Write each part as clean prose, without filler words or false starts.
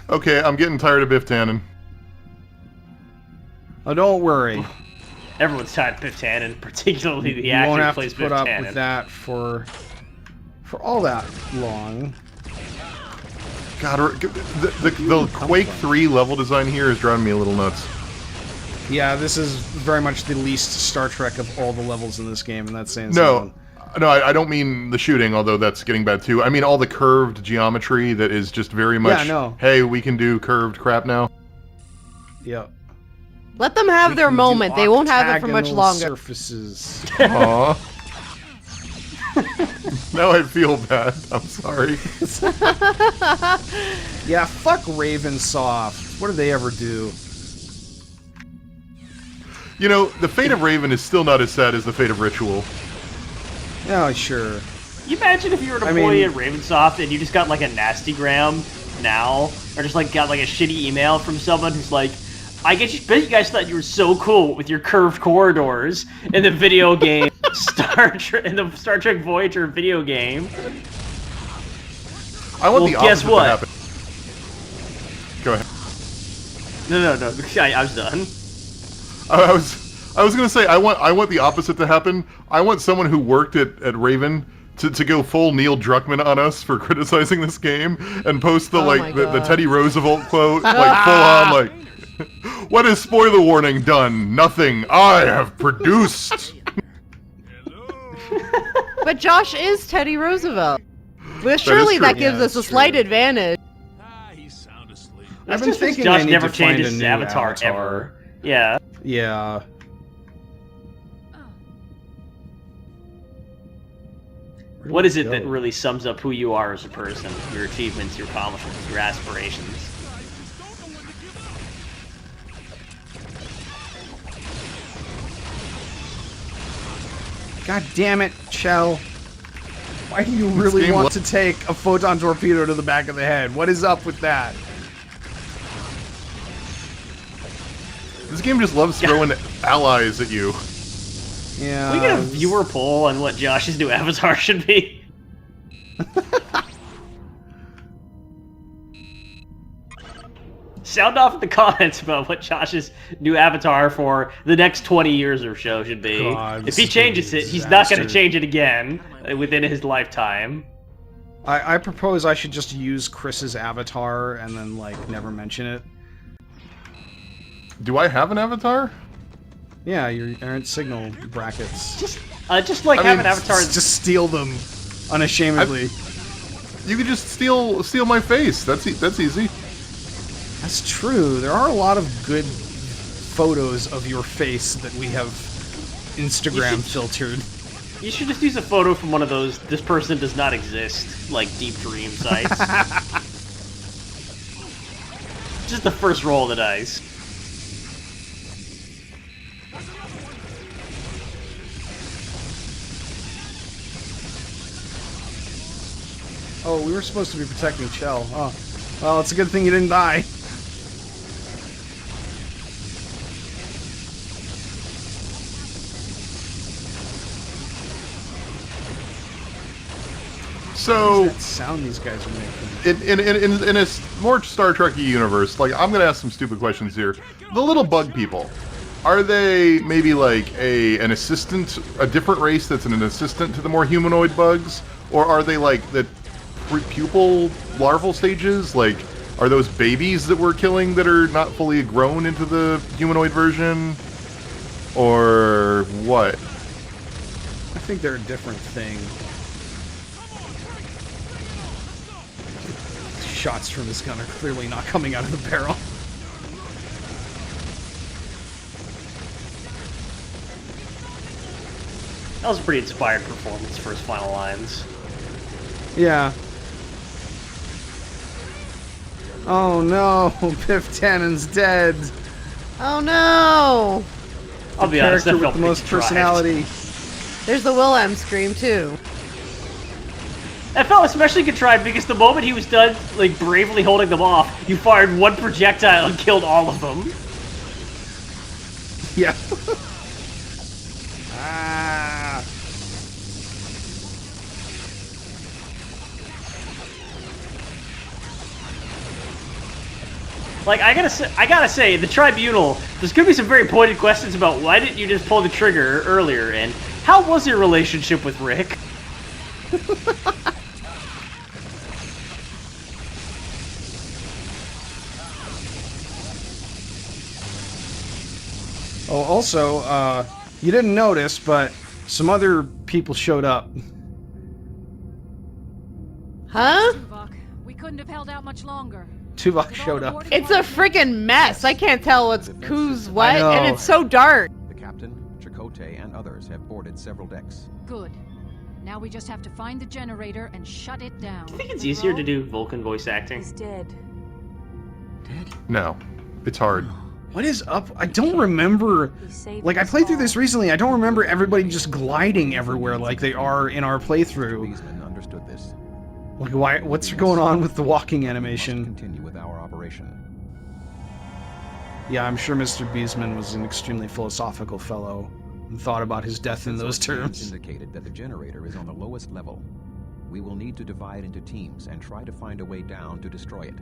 Okay, I'm getting tired of Biff Tannen. Oh, don't worry. Everyone's tired of Biff Tannen, particularly the You actor won't who have plays to put Biff up Tannen. with that for all that long. God, the Quake 3 level design here is driving me a little nuts. Yeah, this is very much the least Star Trek of all the levels in this game, and that's saying No, something. no, I don't mean the shooting, although that's getting bad too. I mean all the curved geometry that is just very much, Yeah, no. hey, we can do curved crap now. Yep. Let them have their moment. They won't have it for much Octagonal longer. Surfaces. Aww. Now I feel bad. I'm sorry. Yeah, fuck Ravensoft. What did they ever do? You know, the fate of Raven is still not as sad as the fate of Ritual. Oh, sure. You imagine if you were an employee at Ravensoft and you just got like a nastygram now, or just like got like a shitty email from someone who's like, I bet you guys thought you were so cool with your curved corridors in the video game in the Star Trek Voyager video game. I want the guess opposite what? to happen. Go ahead. No. I was done. I was gonna say I want the opposite to happen. I want someone who worked at Raven to go full Neil Druckmann on us for criticizing this game and post the the Teddy Roosevelt quote like full on like, what has spoiler warning done? Nothing. I have produced. But Josh is Teddy Roosevelt. Well, surely that gives us a slight advantage. I've been thinking Josh I need never to find changes a his new avatar ever. Yeah. Yeah. What is it that really sums up who you are as a person? Your achievements, your accomplishments, your aspirations? God damn it, Chell. Why do you really want to take a photon torpedo to the back of the head? What is up with that? This game just loves throwing allies at you. Yeah. Can we get a viewer poll on what Josh's new avatar should be? Sound off in the comments about what Josh's new avatar for the next 20 years or so should be. God, if he changes it, he's not going to change it again within his lifetime. I propose I should just use Chris's avatar and then, like, never mention it. Do I have an avatar? Yeah, your errant signal brackets. Just like have an avatar. Just steal them unashamedly. You could just steal my face. That's easy. That's true. There are a lot of good photos of your face that we have Instagram filtered. You should just use a photo from one of those "this person does not exist" like deep dream sites. Just the first roll of the dice. Oh, we were supposed to be protecting Chell. Oh, well, it's a good thing you didn't die. So, what is that sound these guys are making? in a more Star Trek-y universe, like, I'm gonna ask some stupid questions here. The little bug people, are they maybe like an assistant, a different race that's an assistant to the more humanoid bugs, or are they like the pupal larval stages? Like, are those babies that we're killing that are not fully grown into the humanoid version, or what? I think they're a different thing. Shots from this gun are clearly not coming out of the barrel. That was a pretty inspired performance for his final lines. Yeah. Oh no, Biff Tannen's dead. Oh no! I'll be honest, Character that felt with the most pretty personality. There's the Willem scream too. That felt especially contrived because the moment he was done, like, bravely holding them off, you fired one projectile and killed all of them. Yeah. Ah. Like, I gotta say, the Tribunal, there's gonna be some very pointed questions about why didn't you just pull the trigger earlier, and how was your relationship with Rick? Oh, also, you didn't notice, but some other people showed up. Huh? We couldn't have held out much longer. Tuvok showed up. It's a freaking mess. I can't tell who's what, know. and it's so dark. The captain, Chakotay, and others have boarded several decks. Good. Now we just have to find the generator and shut it down. Do you think it's easier to do Vulcan voice acting? He's dead. No, it's hard. What is up? I don't remember. Like, I played through this recently. I don't remember everybody just gliding everywhere like they are in our playthrough. Beesman understood this. Like, why? What's going on with the walking animation? Continue with our operation. Yeah, I'm sure Mr. Beesman was an extremely philosophical fellow and thought about his death in those terms. Indicated that the generator is on the lowest level. We will need to divide into teams and try to find a way down to destroy it.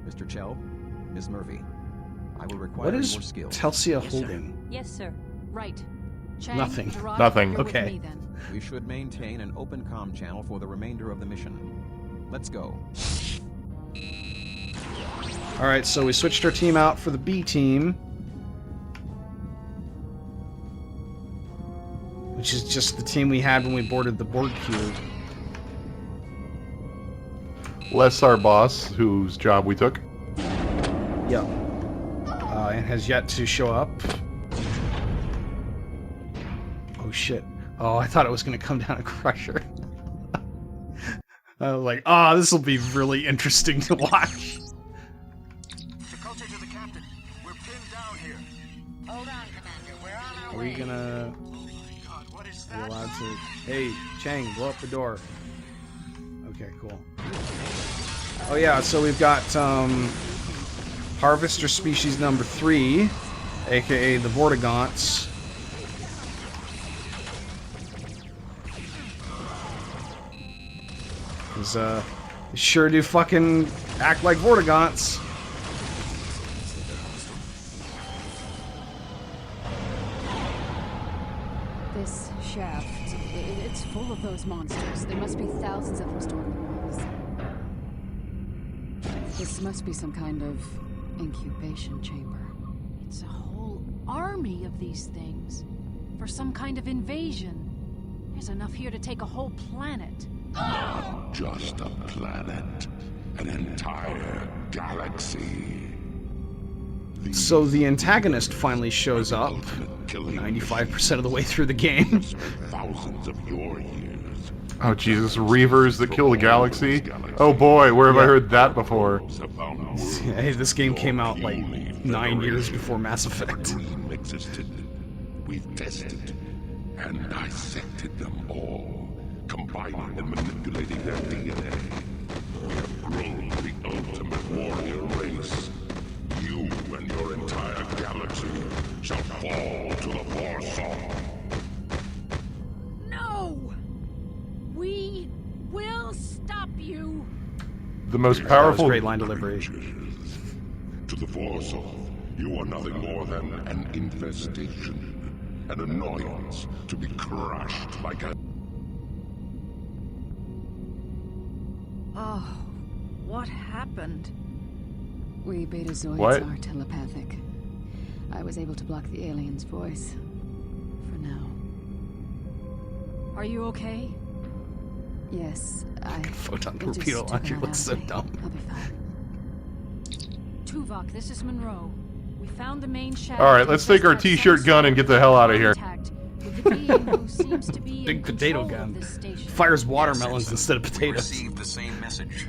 Mr. Chell, Ms. Murphy, I will require What is your skills. Telsia holding? Yes, sir. Right. Chang, Nothing. Gerard, Nothing. you're with Okay. me, then. We should maintain an open comm channel for the remainder of the mission. Let's go. Alright, so we switched our team out for the B team. Which is just the team we had when we boarded the Borg cube. Les, our boss, whose job we took. Yep. And has yet to show up. Oh shit. Oh, I thought it was going to come down and crush her. I was like, oh, this will be really interesting to watch. Chakotay to the captain. We're pinned down here. Hold on, Commander. We're on our Are way. we gonna Oh my god, what is be that? allowed to... Hey, Chang, blow up the door. Okay, cool. Oh yeah, so we've got, Harvester species number 3, aka the Vortigaunts. Cause, they sure do fucking act like Vortigaunts. This shaft, it's full of those monsters. There must be thousands of them stored in the walls. This must be some kind of incubation chamber. It's a whole army of these things. For some kind of invasion. There's enough here to take a whole planet. Not just a planet, an entire galaxy. So the antagonist finally shows up 95% of the way through the game. Thousands of your years. Oh Jesus, Reavers that kill the galaxy? Oh boy, where have I heard that before? Hey, this game came out like 9 years before Mass Effect. Dream existed. We've tested and dissected them all, combining and manipulating their DNA. We have grown the ultimate warrior race. You and your entire galaxy shall fall to the Warsaw. No! We will stop you! The most That was powerful... great line delivery. To the Warsaw, you are nothing more than an infestation, an annoyance to be crushed like a... Oh, what happened? We Betazoids What? are telepathic. I was able to block the alien's voice. For now. Are you okay? Yes, Photon it just torpedo took launcher that looks so out of me. dumb. I'll be fine. Tuvok, this is Monroe. We found the main shaft. Alright, let's take our t-shirt gun and get the hell out of here. With the being who seems to be Big in potato control gun. of this station. Fires watermelons instead of We potatoes. received the same message.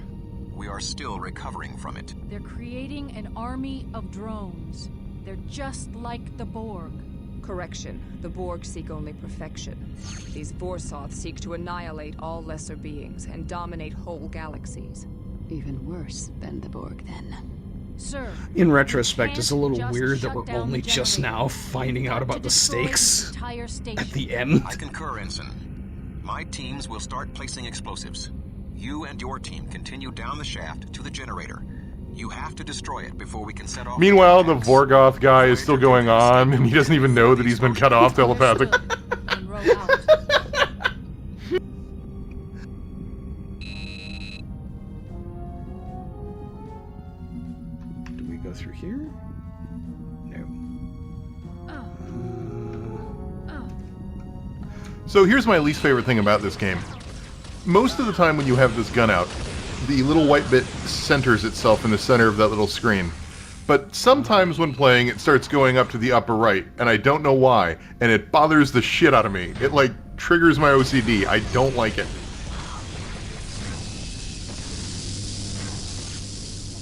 We are still recovering from it. They're creating an army of drones. They're just like the Borg. Correction. The Borg seek only perfection. These Vorsoth seek to annihilate all lesser beings and dominate whole galaxies. Even worse than the Borg, then. Sir, In retrospect, it's a little can't weird just that we're shut down only the just generator. now finding out Got about to the destroy this stakes entire station. at the end. I concur, Ensign. My teams will start placing explosives. You and your team continue down the shaft to the generator. You have to destroy it before we can set off. Meanwhile, the Vorgoth guy is still going on, and he doesn't even know that he's been cut off telepathic. And roll out. Do we go through here? No. So here's my least favorite thing about this game. Most of the time when you have this gun out, the little white bit centers itself in the center of that little screen. But sometimes when playing, it starts going up to the upper right, and I don't know why, and it bothers the shit out of me. It, like, triggers my OCD. I don't like it.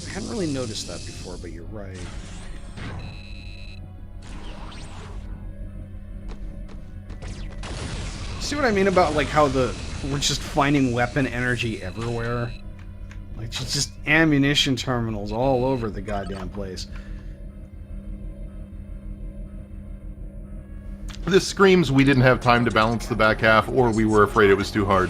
I hadn't really noticed that before, but you're right. See what I mean about, like, how we're just finding weapon energy everywhere? Like, just ammunition terminals all over the goddamn place. This screams we didn't have time to balance the back half, or we were afraid it was too hard.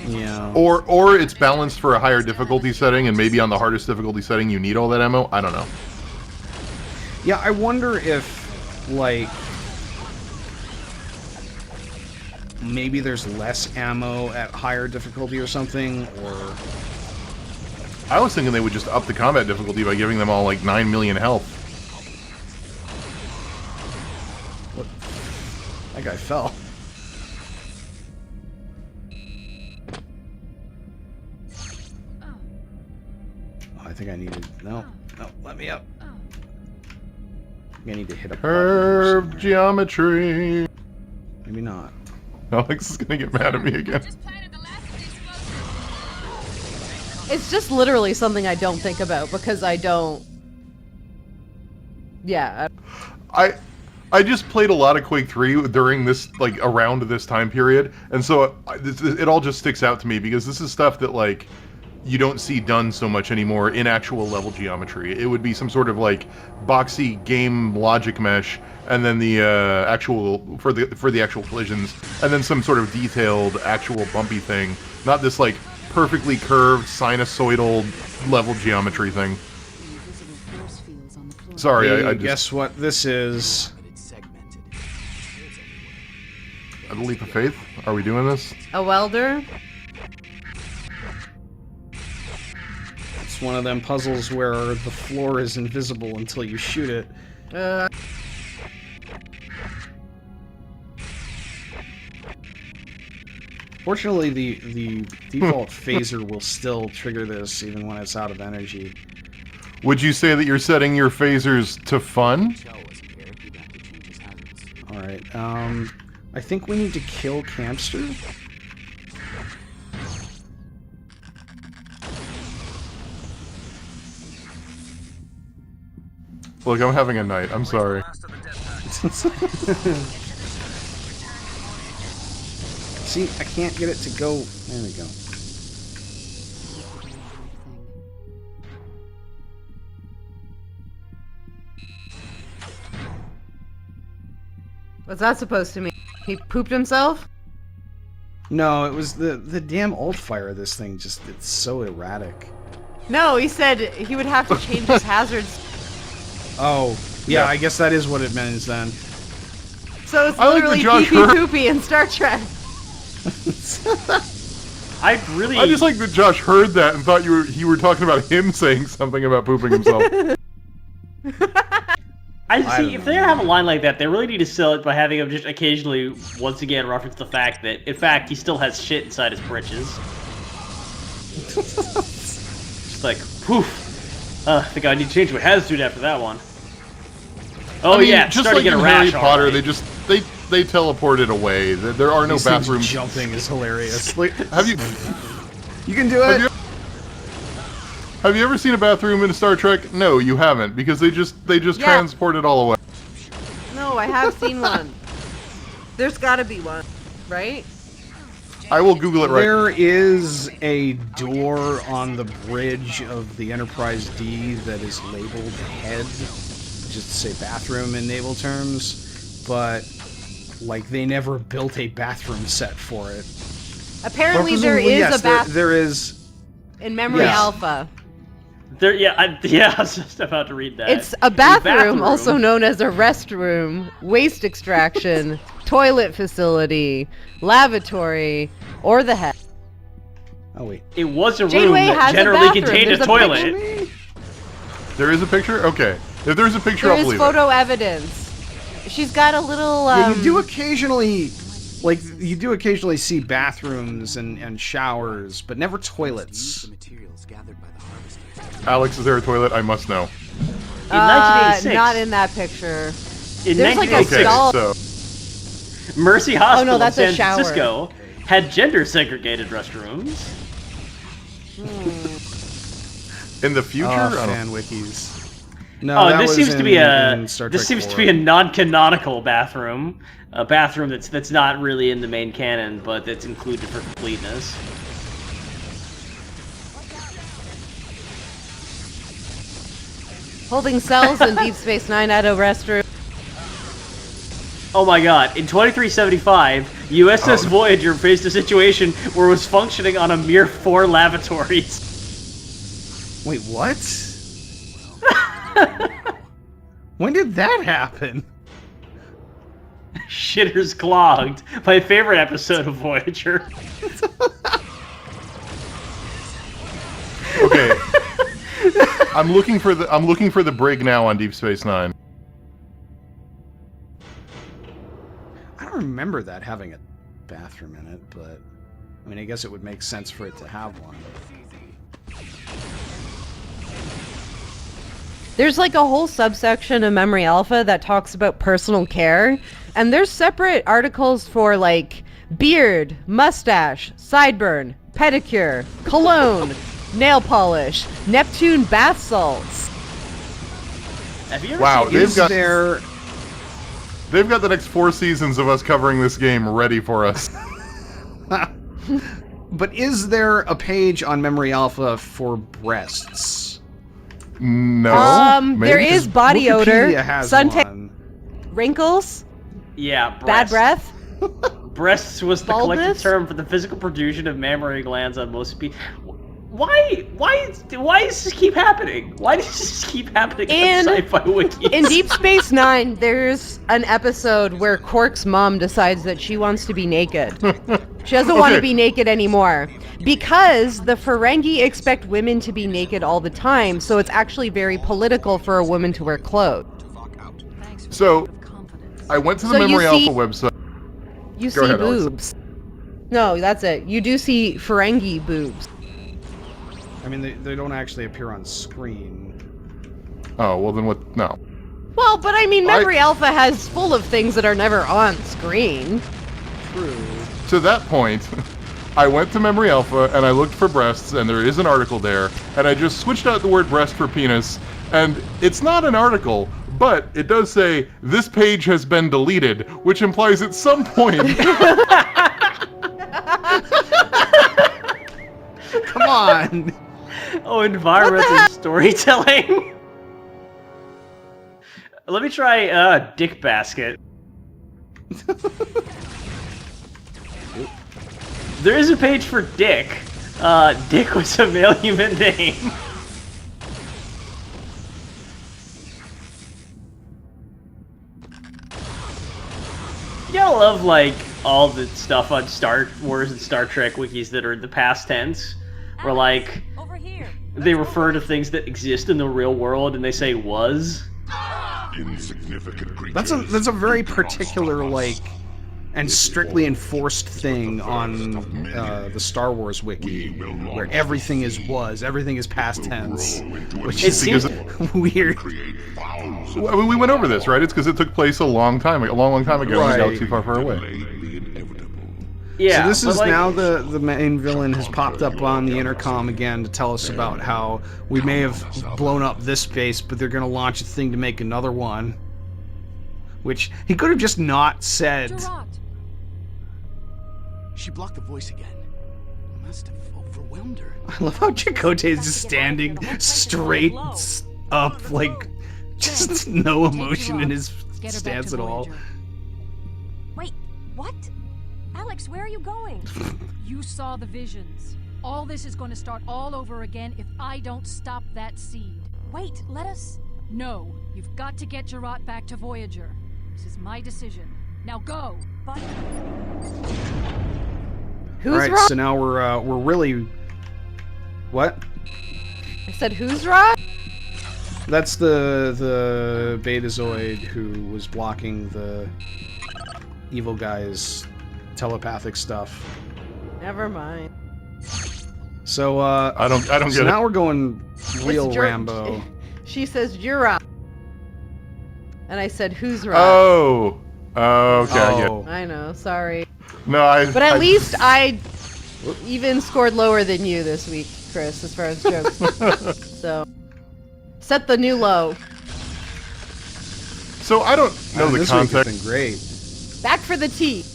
Yeah. Or it's balanced for a higher difficulty setting, and maybe on the hardest difficulty setting you need all that ammo. I don't know. Yeah, I wonder if, like, maybe there's less ammo at higher difficulty or something, or... I was thinking they would just up the combat difficulty by giving them all, like, 9 million health. What? That guy fell. Oh, I think I needed... No, let me up. I need to hit a Curved geometry. Maybe not. Alex is gonna get mad at me again. It's just literally something I don't think about because I don't... Yeah. I just played a lot of Quake 3 during this, like, around this time period, and so it all just sticks out to me because this is stuff that, like, you don't see done so much anymore in actual level geometry. It would be some sort of, like, boxy game logic mesh, and then the actual for the actual collisions, and then some sort of detailed actual bumpy thing, not this, like, perfectly curved sinusoidal level geometry thing. Sorry, Hey, I just... guess what this is? A leap of faith? Are we doing this? A welder? It's one of them puzzles where the floor is invisible until you shoot it. Fortunately, the default phaser will still trigger this even when it's out of energy. Would you say that you're setting your phasers to fun? Alright, I think we need to kill Campster. Look, I'm having a night. I'm sorry. See, I can't get it to go. There we go. What's that supposed to mean? He pooped himself? No, it was the damn alt fire of this thing. Just, it's so erratic. No, he said he would have to change his hazards. Oh, yeah, I guess that is what it means then. So it's I like literally the Josh pee-pee poopy in Star Trek. I just like that Josh heard that and thought you were talking about him saying something about pooping himself. I see. If they're gonna have a line like that, they really need to sell it by having him just occasionally, once again, reference the fact that, in fact, he still has shit inside his britches. Just like, poof. I think I need to change my hazard after that one. Oh, I mean, yeah, just starting like to get in a rash. Harry Potter, already. they teleport it away. There are no These things bathrooms. jumping is hilarious. Have you? You can do it. Have you ever seen a bathroom in Star Trek? No, you haven't, because they just transport it all away. No, I have seen one. There's gotta be one, right? I will Google it right. There is a door on the bridge of the Enterprise D that is labeled head, just to say bathroom in naval terms, but like they never built a bathroom set for it. Apparently Well, there is yes, a bathroom. There is In Memory Alpha. I was just about to read that. It's a bathroom, also known as a restroom, waste extraction, toilet facility, lavatory, or the head. Oh wait. It was a room Janeway that has generally a bathroom. contained There's a toilet. There is a picture? Okay. If there's a picture, I'll There is believe photo evidence. She's got a little. Yeah, you do occasionally, see bathrooms and showers, but never toilets. Alex, is there a toilet? I must know. In 1986. Not in that picture. In There's like a 1986, stall. So Mercy Hospital that's a in San shower. Francisco had gender-segregated restrooms. in the future, I don't- Fan wikis. No, this seems to be a Star this Trek seems to 4. be a non-canonical bathroom, a bathroom that's not really in the main canon, but that's included for completeness. Holding cells in Deep Space Nine at a restroom. Oh my god, in 2375, USS Voyager faced a situation where it was functioning on a mere 4 lavatories. Wait, what? When did that happen? Shitters clogged. My favorite episode of Voyager. Okay. I'm looking for the brig now on Deep Space Nine. I don't remember that having a bathroom in it, but I mean, I guess it would make sense for it to have one. There's like a whole subsection of Memory Alpha that talks about personal care, and there's separate articles for like beard, mustache, sideburn, pedicure, cologne, nail polish, Neptune bath salts. Have you ever Wow, seen they've got the next 4 seasons of us covering this game ready for us. But is there a page on Memory Alpha for breasts? No. There is body odor, Wikipedia has suntan, one. wrinkles, Yeah, bad breasts. breath. Breasts was the collective Baldness? term for the physical protrusion of mammary glands on most people. Why does this keep happening? Why does this keep happening on sci-fi wikis? In Deep Space Nine, there's an episode where Quark's mom decides that she wants to be naked. She doesn't want to be naked anymore. Because the Ferengi expect women to be naked all the time, so it's actually very political for a woman to wear clothes. So, I went to the So you Memory see- Alpha website. You Go see ahead, Alex. boobs. No, that's it. You do see Ferengi boobs. I mean, they don't actually appear on screen. Oh, well then what? No. Well, but I mean, Memory Alpha has full of things that are never on screen. True. To that point, I went to Memory Alpha and I looked for breasts, and there is an article there, and I just switched out the word breast for penis, and it's not an article, but it does say, this page has been deleted, which implies at some point... Come on! Oh, environmental storytelling. Let me try Dick Basket. There is a page for Dick. Dick was a male human name. You gotta love, like, all the stuff on Star Wars and Star Trek wikis that are in the past tense. Where, like, they refer to things that exist in the real world and they say was. That's a very particular, like, and strictly enforced thing on the Star Wars wiki, where everything is was, everything is past tense, which is weird. I mean, we went over this, right? It's because it took place a long time ago, in a galaxy far, far away. Yeah. So this is like, now the main villain has popped up on the intercom again to tell us about how we may have blown up this base, but they're going to launch a thing to make another one. Which he could have just not said. She blocked the voice again. Must have overwhelmed her. I love how Chakotay is just standing straight up, like, just no emotion in his stance at all. Wait, what? Alex, where are you going? You saw the visions. All this is going to start all over again if I don't stop that seed. Wait, let us... No, you've got to get Gerard back to Voyager. This is my decision. Now go! But... Who's All right, Rod? so now we're really... What? I said, who's Rod? That's the Betazoid who was blocking the evil guy's telepathic stuff. Never mind. So I don't so get now it. we're going real It's Rambo. She says, Jura. And I said, who's Rod? Oh. Okay. I get it. Oh. I know, sorry. No, I. But at least I even scored lower than you this week, Chris, as far as jokes. So, set the new low. So I don't know the This week has context. been great. Back for the teeth.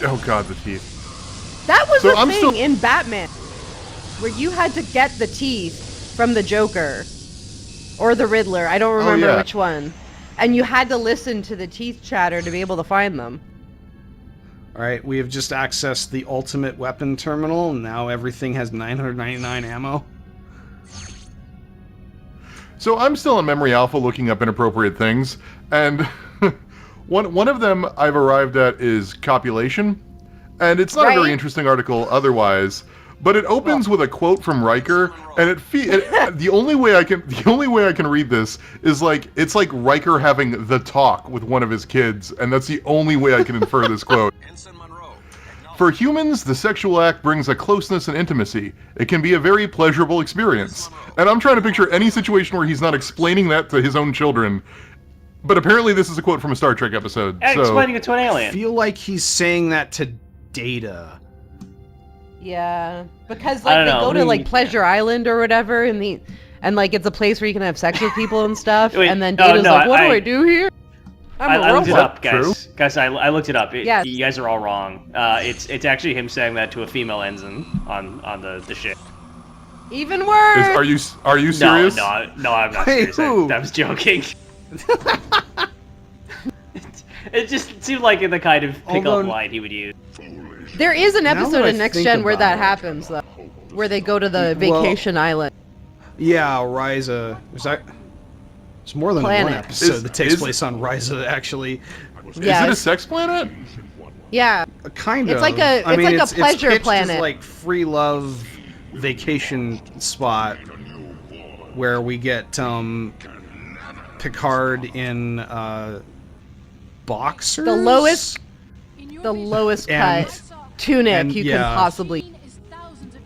Oh God, the teeth. That was So the I'm thing still- in Batman, where you had to get the teeth from the Joker or the Riddler. I don't remember yeah. which one. And you had to listen to the teeth chatter to be able to find them. All right, we have just accessed the ultimate weapon terminal. Now everything has 999 ammo. So I'm still in Memory Alpha looking up inappropriate things, and one of them I've arrived at is copulation, and it's not a very Right. interesting article otherwise. But it opens with a quote from Riker, and the only way I can read this is like it's like Riker having the talk with one of his kids, and that's the only way I can infer this quote. For humans, the sexual act brings a closeness and intimacy. It can be a very pleasurable experience. And I'm trying to picture any situation where he's not explaining that to his own children. But apparently this is a quote from a Star Trek episode. And So explaining it to an I alien. feel like he's saying that to Data. Yeah, because I like they don't go know. to like Pleasure Island or whatever, and like it's a place where you can have sex with people and stuff. Wait, and then no, Data's no, like, "What do I- I do here? I'm a I looked it robot." up, guys. Guys, I looked it up. Yes. You guys are all wrong. It's actually him saying that to a female ensign on the ship. Even worse. Are you serious? No, I'm not Hey, serious. I who? was joking. It just seemed like the kind of pickup Although- line he would use. There is an Now that episode I in Next think Gen where about that it. happens, though, where they go to the Well- vacation island. Yeah, Ryza. It's more than Planet. one episode that takes Is- place on Ryza, actually. Is it a Yes. sex planet? Yeah. Kind It's of. like a- I it's mean, like a it's pleasure pitched planet. As like free love vacation spot where we get Picard in boxers. The lowest And- cut tunic and, you yeah. can possibly.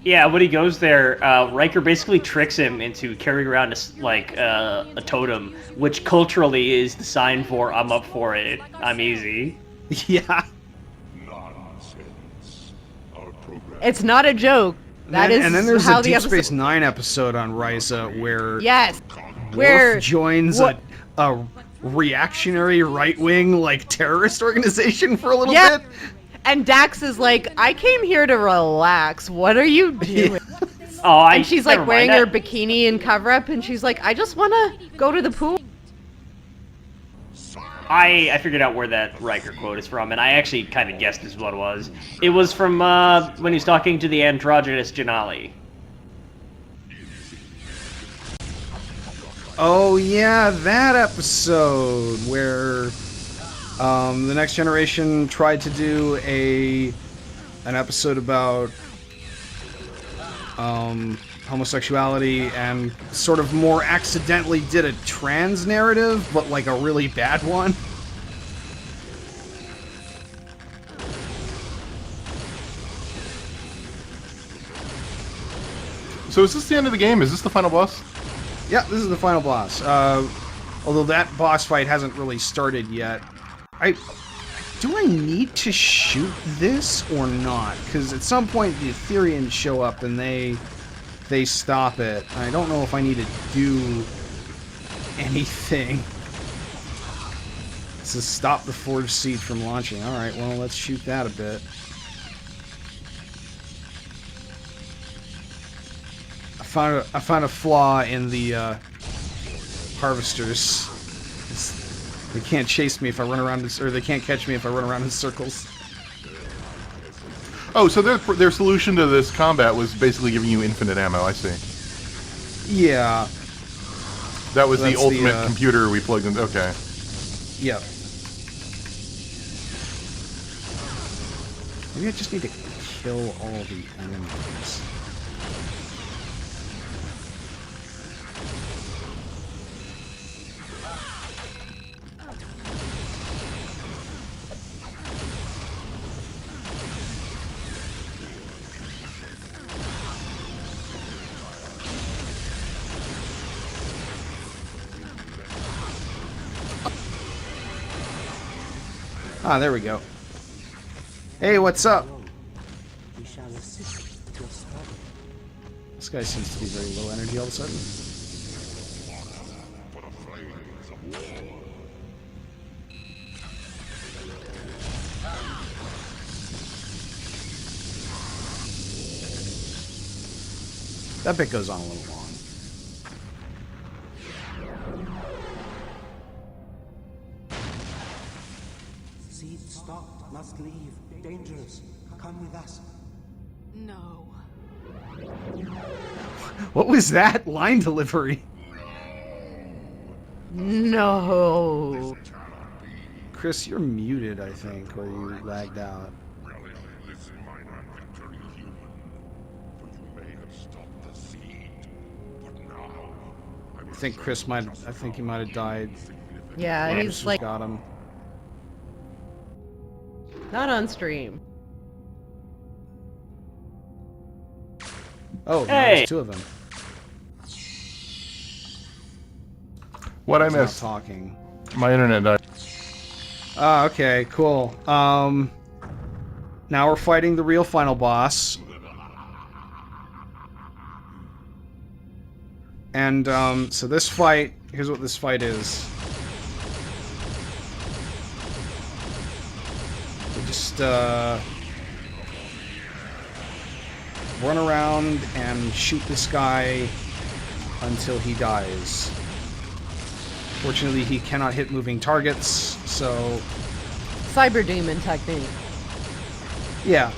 Yeah, when he goes there, Riker basically tricks him into carrying around a totem, which culturally is the sign for "I'm up for it, I'm easy." Yeah. It's not a joke. That is and then there's how a the Deep episode. Space Nine episode on Ryza where Yes. Worf Where joins what- a reactionary right-wing like terrorist organization for a little Yeah. bit. And Dax is like, "I came here to relax. What are you doing?" Oh, And she's like never wearing mind. her bikini and cover up, and she's like, "I just want to go to the pool." I figured out where that Riker quote is from, and I actually kind of guessed this is what it was. It was from when he's talking to the androgynous Janali. Oh yeah, that episode where the Next Generation tried to do an episode about homosexuality and sort of more accidentally did a trans narrative, but like a really bad one. So is this the end of the game? Is this the final boss? Yeah, this is the final boss. Although that boss fight hasn't really started yet. Do I need to shoot this or not? Because at some point the Ethereans show up and they stop it. I don't know if I need to do anything. This is stop the forged seed from launching. Alright, well, let's shoot that a bit. I found a flaw in the harvesters. They can't chase me if I run around, or they can't catch me if I run around in circles. Oh, so their solution to this combat was basically giving you infinite ammo. I see. Yeah. That was the That's ultimate computer we plugged in. Okay. Yep. Maybe I just need to kill all the enemies. Ah, there we go. Hey, what's up? We shall assist your study. This guy seems to be very low energy all of a sudden. That bit goes on a little long. Seed stopped. Must leave. Dangerous. Come with us. No. What was that line delivery? No. Chris, you're muted, I think, or you lagged out. Listen, my non-victory human. For you may have stopped the seed, but now I think Chris might. I think he might have died. Yeah, Ramses he's like got him. not on stream. Oh, no, Hey! there's two of them. What I He's not missed? talking. My internet died. Ah, okay, cool. Now we're fighting the real final boss. And, so this fight, here's what this fight is. We just, run around and shoot this guy until he dies. Fortunately, he cannot hit moving targets, so... Cyber demon technique. yeah.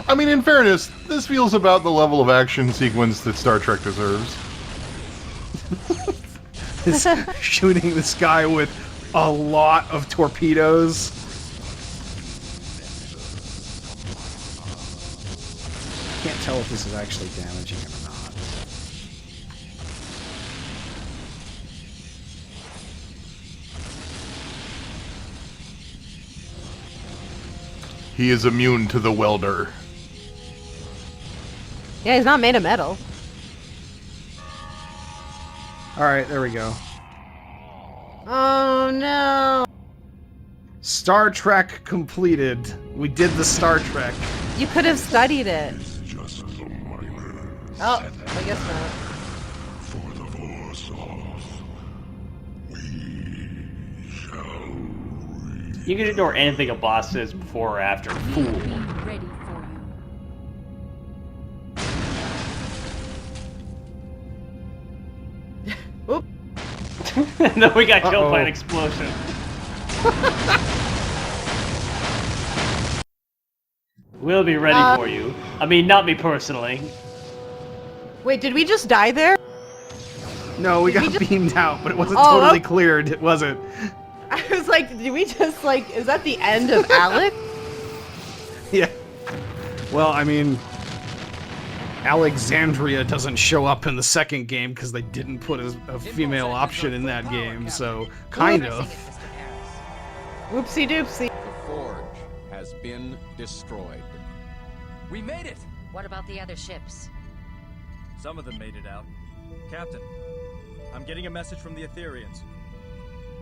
I mean, in fairness, this feels about the level of action sequence that Star Trek deserves. Is shooting this guy with a lot of torpedoes. Can't tell if this is actually damaging him or not. He is immune to the welder. Yeah, he's not made of metal. Alright, there we go. Oh no. Star Trek completed. We did the Star Trek. You could have studied it. just a minor Oh, I guess not. for the Force. We shall You can ignore anything a boss says before or after. Fool. Ready for you. Oop. And then we got killed by Uh-oh. an explosion. We'll be ready for you. I mean, not me personally. Wait, did we just die there? No, we Did we got just- beamed out, but it wasn't Oh, totally okay. cleared, was it? I was like, did we just like, is that the end of Alex? Yeah. Well, I mean, Alexandria doesn't show up in the second game because they didn't put a female option in that game, so kind of. Whoopsie doopsie. The Forge has been destroyed. We made it! What about the other ships? Some of them made it out. Captain, I'm getting a message from the Etherians.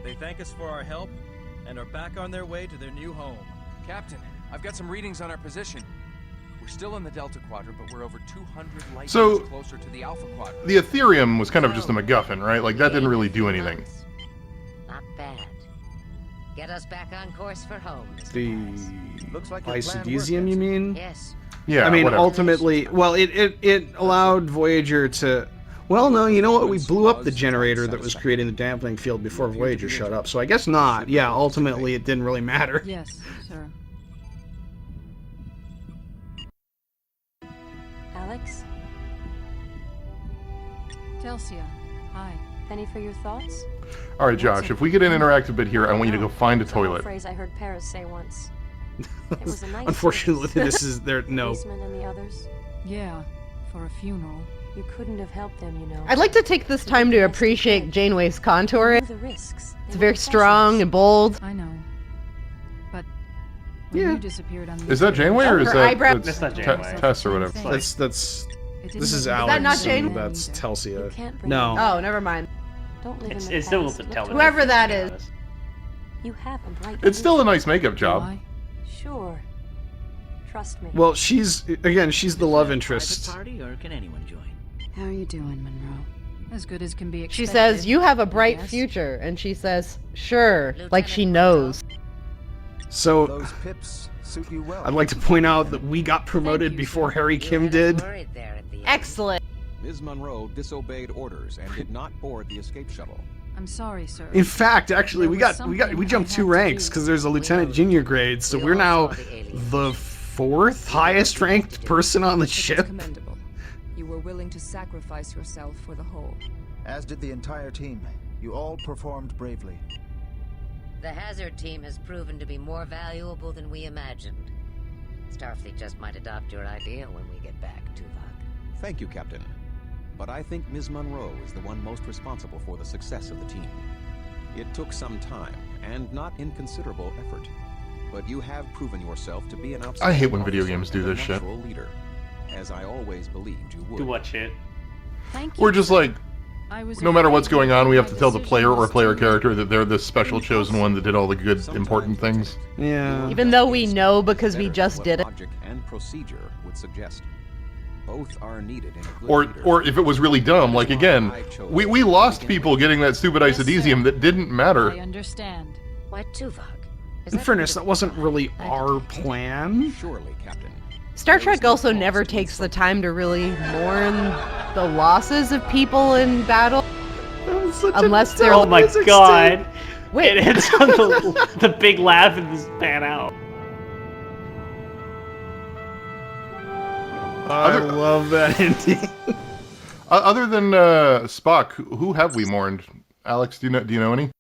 They thank us for our help and are back on their way to their new home. Captain, I've got some readings on our position. We're still in the Delta Quadrant, but we're over 200 light So- years closer to the Alpha Quadrant. The Ethereum was kind of just a MacGuffin, right? Like, that didn't really do anything. Not bad. Get us back on course for home. The Looks like your plan Isodizium, you mean? Yes. Yeah, I mean, whatever. ultimately, well, it allowed Voyager to... Well, no, you know what? We blew up the generator that was creating the dampening field before Voyager showed up, so I guess not. Yeah, ultimately, it didn't really matter. Yes, sir. Alex? Telsia, hi. Any for your thoughts? All right, Josh, if we get an interactive bit here, I want you to go find a toilet. Phrase I heard Paris say once. It was a nice Unfortunately, service. this is there. No. Policeman and the others. Yeah, for a funeral. You couldn't have helped them, you know. I'd like to take this time to appreciate Janeway's contouring. The risks. It's very strong and bold. I know. But when Yeah. you disappeared on the Is that Janeway or is Her that eyebrow- That's not Janeway. Tess or whatever? That's It didn't this is make- Alex. that not Jane? and That's Telsia. can't bring No. Oh, never mind. Don't live It's in the still past. to Look tell to them. Whoever that to be is. honest. You haven't, right? It's still a nice makeup Do job. I? Sure. Trust me. Well, she's the love interest. Party, or can anyone join? How are you doing, Monroe? As good as can be expected. She says, "You have a bright Yes. future," and she says, "Sure," like she knows. So, Those pips suit you well. I'd like to point out that we got promoted before Harry Kim did. Worried there at the end. Excellent. Ms. Monroe disobeyed orders and did not board the escape shuttle. I'm sorry, sir. In fact, actually, we There was jumped something 2 I had to ranks do. because there's a lieutenant junior grade, so We we're all now saw the alien. the 4th highest ranked person on the It is ship. commendable. You were willing to sacrifice yourself for the whole. As did the entire team. You all performed bravely. The Hazard team has proven to be more valuable than we imagined. Starfleet just might adopt your idea when we get back, Tuvok. Thank you, Captain. But I think Ms. Monroe is the one most responsible for the success of the team. It took some time and not inconsiderable effort. But you have proven yourself to be an outstanding I hate when video officer games do and a this shit. natural leader, as I always believed you would. Do what shit? Thank you. We're just like, I was no matter afraid what's going on, we have to tell the my player or decision player was to- character that they're the special chosen one that did all the good, Sometimes important we things. test Yeah. Even though we know because we better just what did it. Logic and procedure would suggest. Both are needed in a good Or, leader. or if it was really dumb, like again, we lost people getting that stupid Yes, sir. isodesium that didn't matter. I understand. Why Tuvok? Is In that fairness, the that wasn't really I our detected? plan. Surely, Captain. Star There is Trek no also cause never to takes the insult time to really mourn the losses of people in battle. That was such Unless a they're- Oh my physics god! tip. Wait. It ends on the big laugh and this pan out. I love that ending. Other than Spock, who have we mourned? Alex, do you know any?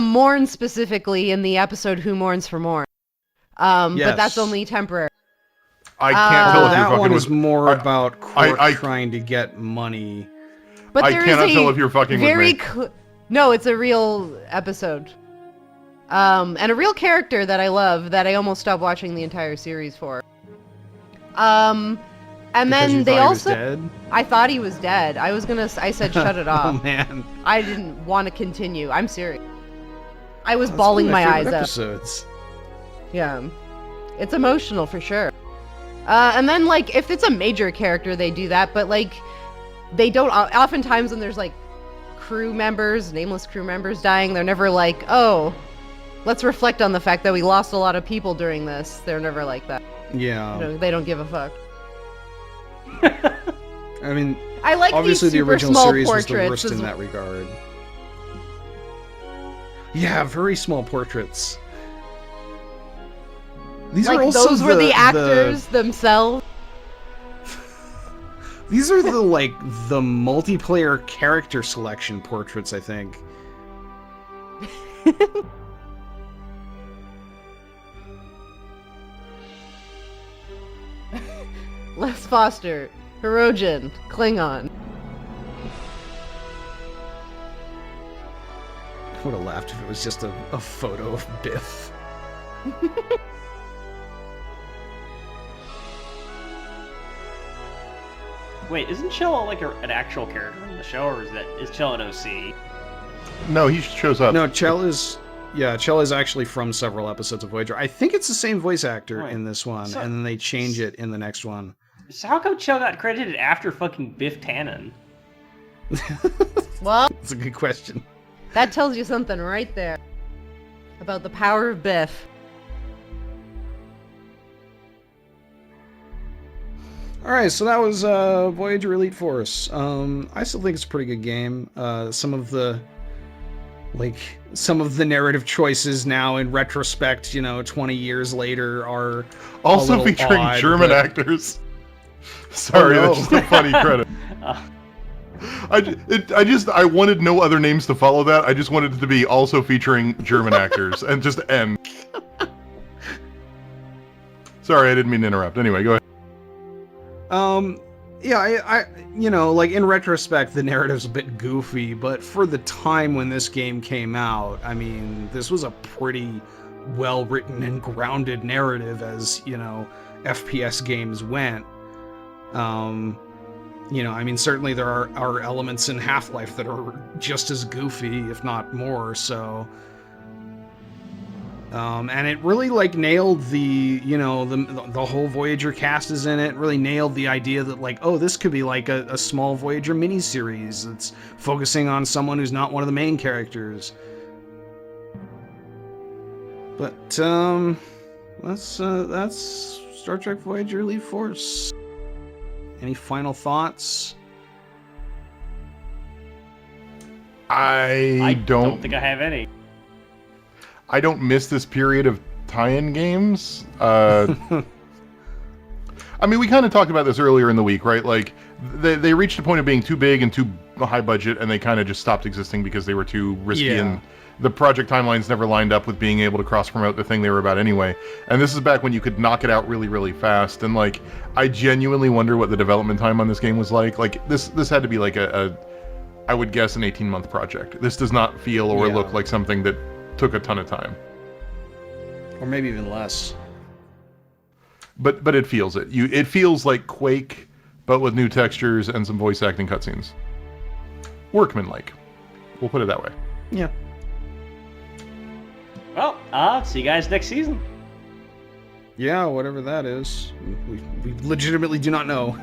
Morn specifically in the episode "Who Mourns for Morn," but Yes. that's only temporary. I can't tell if you're That fucking one with. is more about Quark I- trying to get money. But I there is cannot a tell if you're fucking with very me. no, it's a real episode, and a real character that I love that I almost stopped watching the entire series for. And Because then you they thought he was also, dead? I thought he was dead. I said shut it off. Oh man, I didn't want to continue. I'm serious. I was That's bawling one of my eyes favorite out. episodes. Yeah, it's emotional for sure. And then like if it's a major character, they do that, but like they don't. Oftentimes when there's like crew members, nameless crew members dying, they're never like, oh, let's reflect on the fact that we lost a lot of people during this. They're never like that. Yeah. You know, they don't give a fuck. I mean, I like obviously these the super original small series was the portraits worst as in well. that regard. Yeah, very small portraits. These Like are also those were the actors themselves. These are the the multiplayer character selection portraits, I think. Les Foster, Hirogen, Klingon. I would have laughed if it was just a photo of Biff. Wait, isn't Chill like an actual character in the show, or is Chill an OC? No, he shows up. No, Chell is actually from several episodes of Voyager. I think it's the same voice actor in this one, So- and then they change it in the next one. So how come Chill got credited after fucking Biff Tannen? Well, That's a good question. that tells you something right there. About the power of Biff. Alright, so that was Voyager Elite Force. I still think it's a pretty good game. Some of the narrative choices now in retrospect, 20 years later, are also featuring odd, German but... actors. Sorry, no. That's just a funny credit. I wanted no other names to follow that. I just wanted it to be also featuring German actors and just end. Sorry, I didn't mean to interrupt. Anyway, go ahead. Yeah, I in retrospect, the narrative's a bit goofy, but for the time when this game came out, I mean, this was a pretty well-written and grounded narrative as, FPS games went. I mean, certainly there are elements in Half-Life that are just as goofy, if not more, so... and it really, nailed the whole Voyager cast is in it, really nailed the idea that, this could be, a small Voyager miniseries that's focusing on someone who's not one of the main characters. But, that's Star Trek Voyager Elite Force. Any final thoughts? I don't think I have any. I don't miss this period of tie-in games. I mean, we kind of talked about this earlier in the week, right? They reached a point of being too big and too high budget, and they kind of just stopped existing because they were too risky, and the project timelines never lined up with being able to cross-promote the thing they were about anyway. And this is back when you could knock it out really, really fast. And, I genuinely wonder what the development time on this game was like. This had to be I would guess, an 18-month project. This does not feel or look like something that took a ton of time. Or maybe even less. But it feels it. It feels like Quake, but with new textures and some voice acting cutscenes. Workmanlike. We'll put it that way. Yeah. Well, see you guys next season. Yeah, whatever that is. We legitimately do not know.